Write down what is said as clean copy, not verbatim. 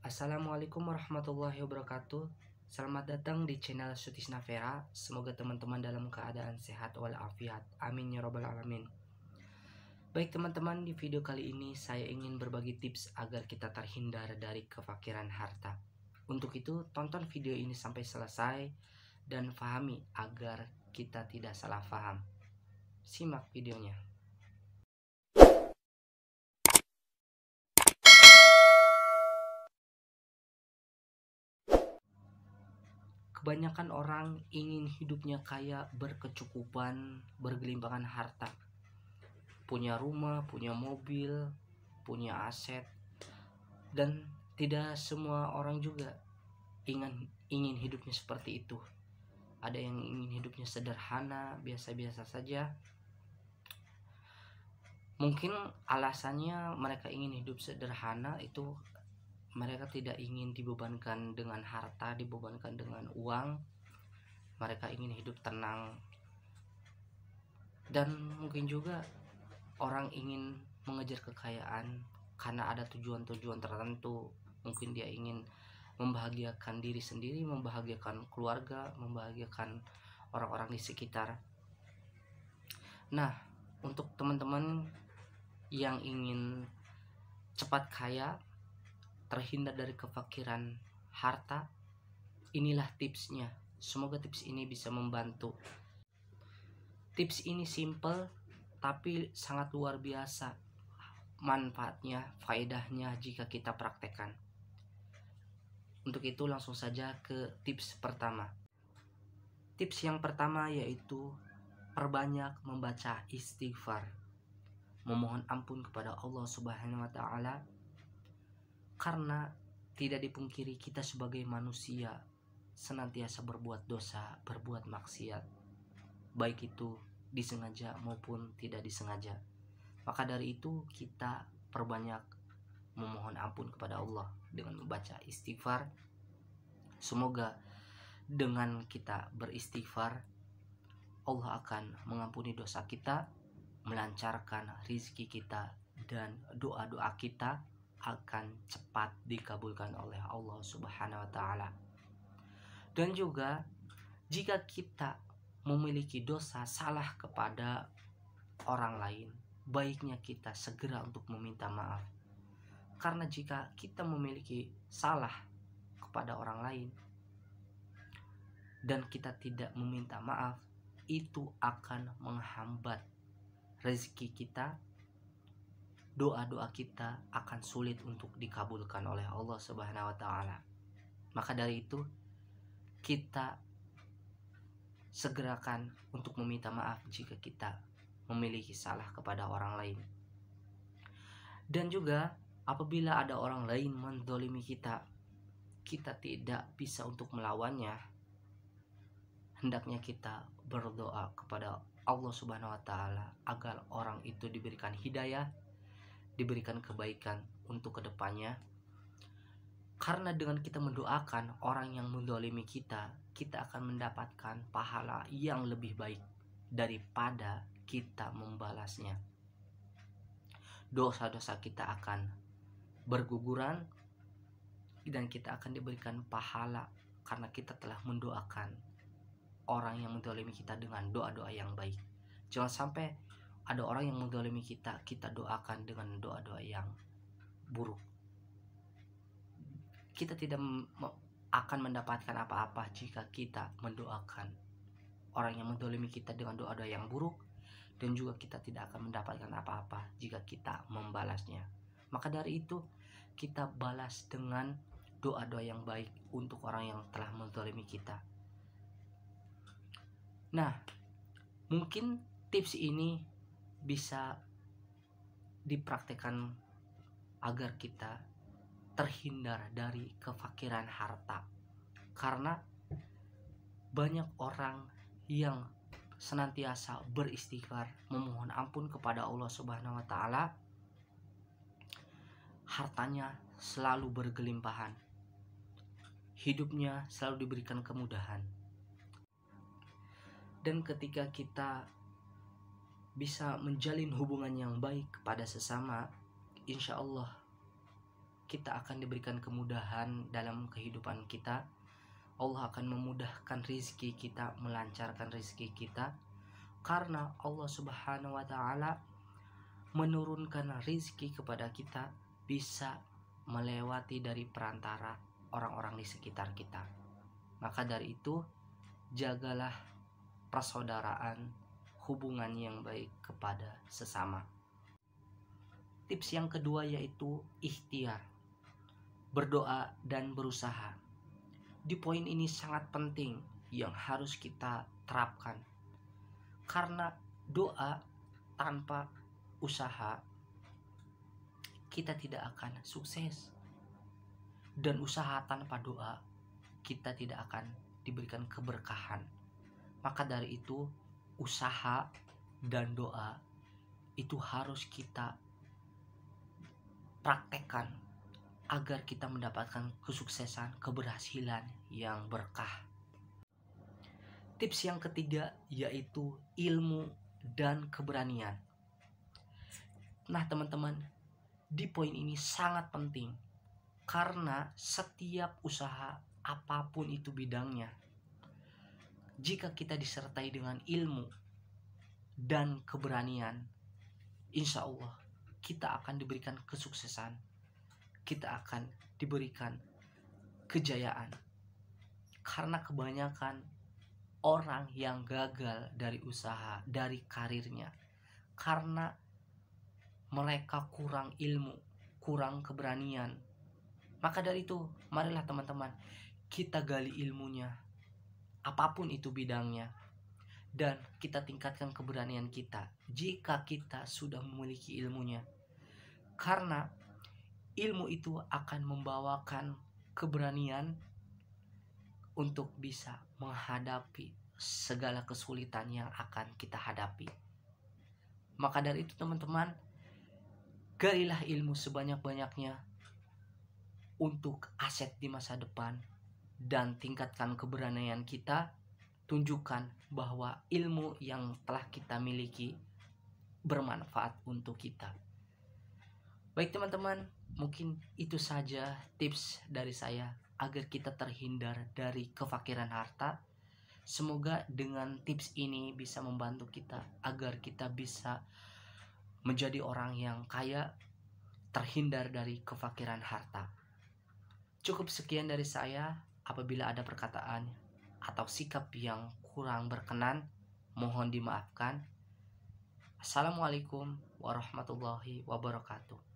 Assalamualaikum warahmatullahi wabarakatuh. Selamat datang di channel Sutisna Vera. Semoga teman-teman dalam keadaan sehat walafiat. Amin ya robbal alamin. Baik teman-teman, di video kali ini saya ingin berbagi tips agar kita terhindar dari kefakiran harta. Untuk itu, tonton video ini sampai selesai dan pahami agar kita tidak salah paham. Simak videonya. Kebanyakan orang ingin hidupnya kaya, berkecukupan, bergelimpangan harta. Punya rumah, punya mobil, punya aset. Dan tidak semua orang juga ingin hidupnya seperti itu. Ada yang ingin hidupnya sederhana, biasa-biasa saja. Mungkin alasannya mereka ingin hidup sederhana itu mereka tidak ingin dibebankan dengan harta, dibebankan dengan uang. Mereka ingin hidup tenang. Dan mungkin juga orang ingin mengejar kekayaan karena ada tujuan-tujuan tertentu. Mungkin dia ingin membahagiakan diri sendiri, membahagiakan keluarga, membahagiakan orang-orang di sekitar. Nah, untuk teman-teman yang ingin cepat kaya, terhindar dari kefakiran harta, inilah tipsnya. Semoga tips ini bisa membantu. Tips ini simple tapi sangat luar biasa manfaatnya, faedahnya jika kita praktekkan. Untuk itu langsung saja ke tips pertama. Tips yang pertama yaitu perbanyak membaca istighfar, memohon ampun kepada Allah Subhanahu wa taala. Karena tidak dipungkiri kita sebagai manusia senantiasa berbuat dosa, berbuat maksiat, baik itu disengaja maupun tidak disengaja. Maka dari itu kita perbanyak memohon ampun kepada Allah dengan membaca istighfar. Semoga dengan kita beristighfar, Allah akan mengampuni dosa kita, melancarkan rezeki kita, dan doa-doa kita akan cepat dikabulkan oleh Allah Subhanahu wa taala. Dan juga jika kita memiliki dosa salah kepada orang lain, baiknya kita segera untuk meminta maaf. Karena jika kita memiliki salah kepada orang lain dan kita tidak meminta maaf, itu akan menghambat rezeki kita. Doa-doa kita akan sulit untuk dikabulkan oleh Allah Subhanahu wa taala. Maka dari itu kita segerakan untuk meminta maaf jika kita memiliki salah kepada orang lain. Dan juga apabila ada orang lain menzalimi kita, kita tidak bisa untuk melawannya. Hendaknya kita berdoa kepada Allah Subhanahu wa taala agar orang itu diberikan hidayah, diberikan kebaikan untuk kedepannya. Karena dengan kita mendoakan orang yang menzalimi kita, kita akan mendapatkan pahala yang lebih baik daripada kita membalasnya. Dosa-dosa kita akan berguguran dan kita akan diberikan pahala karena kita telah mendoakan orang yang menzalimi kita dengan doa-doa yang baik. Jangan sampai ada orang yang menzalimi kita, kita doakan dengan doa-doa yang buruk. Kita tidak akan mendapatkan apa-apa jika kita mendoakan orang yang menzalimi kita dengan doa-doa yang buruk, dan juga kita tidak akan mendapatkan apa-apa jika kita membalasnya. Maka dari itu kita balas dengan doa-doa yang baik untuk orang yang telah menzalimi kita. Nah, mungkin tips ini bisa dipraktekkan agar kita terhindar dari kefakiran harta. Karena banyak orang yang senantiasa beristighfar, memohon ampun kepada Allah Subhanahu wa taala, hartanya selalu bergelimpahan, hidupnya selalu diberikan kemudahan. Dan ketika kita bisa menjalin hubungan yang baik kepada sesama, insya Allah kita akan diberikan kemudahan dalam kehidupan kita. Allah akan memudahkan rizki kita, melancarkan rizki kita, karena Allah Subhanahu wa Ta'ala menurunkan rizki kepada kita bisa melewati dari perantara orang-orang di sekitar kita. Maka dari itu, jagalah persaudaraan, hubungan yang baik kepada sesama. Tips yang kedua yaitu ikhtiar, berdoa dan berusaha. Di poin ini sangat penting yang harus kita terapkan, karena doa tanpa usaha kita tidak akan sukses, dan usaha tanpa doa kita tidak akan diberikan keberkahan. Maka dari itu, usaha dan doa itu harus kita praktekkan agar kita mendapatkan kesuksesan, keberhasilan yang berkah. Tips yang ketiga yaitu ilmu dan keberanian. Nah teman-teman, di poin ini sangat penting, karena setiap usaha apapun itu bidangnya, jika kita disertai dengan ilmu dan keberanian, insya Allah kita akan diberikan kesuksesan, kita akan diberikan kejayaan. Karena kebanyakan orang yang gagal dari usaha, dari karirnya, karena mereka kurang ilmu, kurang keberanian. Maka dari itu, marilah teman-teman, kita gali ilmunya, apapun itu bidangnya, dan kita tingkatkan keberanian kita jika kita sudah memiliki ilmunya. Karena ilmu itu akan membawakan keberanian untuk bisa menghadapi segala kesulitan yang akan kita hadapi. Maka dari itu teman-teman, galilah ilmu sebanyak-banyaknya untuk aset di masa depan, dan tingkatkan keberanian kita. Tunjukkan bahwa ilmu yang telah kita miliki bermanfaat untuk kita. Baik teman-teman, mungkin itu saja tips dari saya agar kita terhindar dari kefakiran harta. Semoga dengan tips ini bisa membantu kita agar kita bisa menjadi orang yang kaya, terhindar dari kefakiran harta. Cukup sekian dari saya. Apabila ada perkataan atau sikap yang kurang berkenan, mohon dimaafkan. Assalamualaikum warahmatullahi wabarakatuh.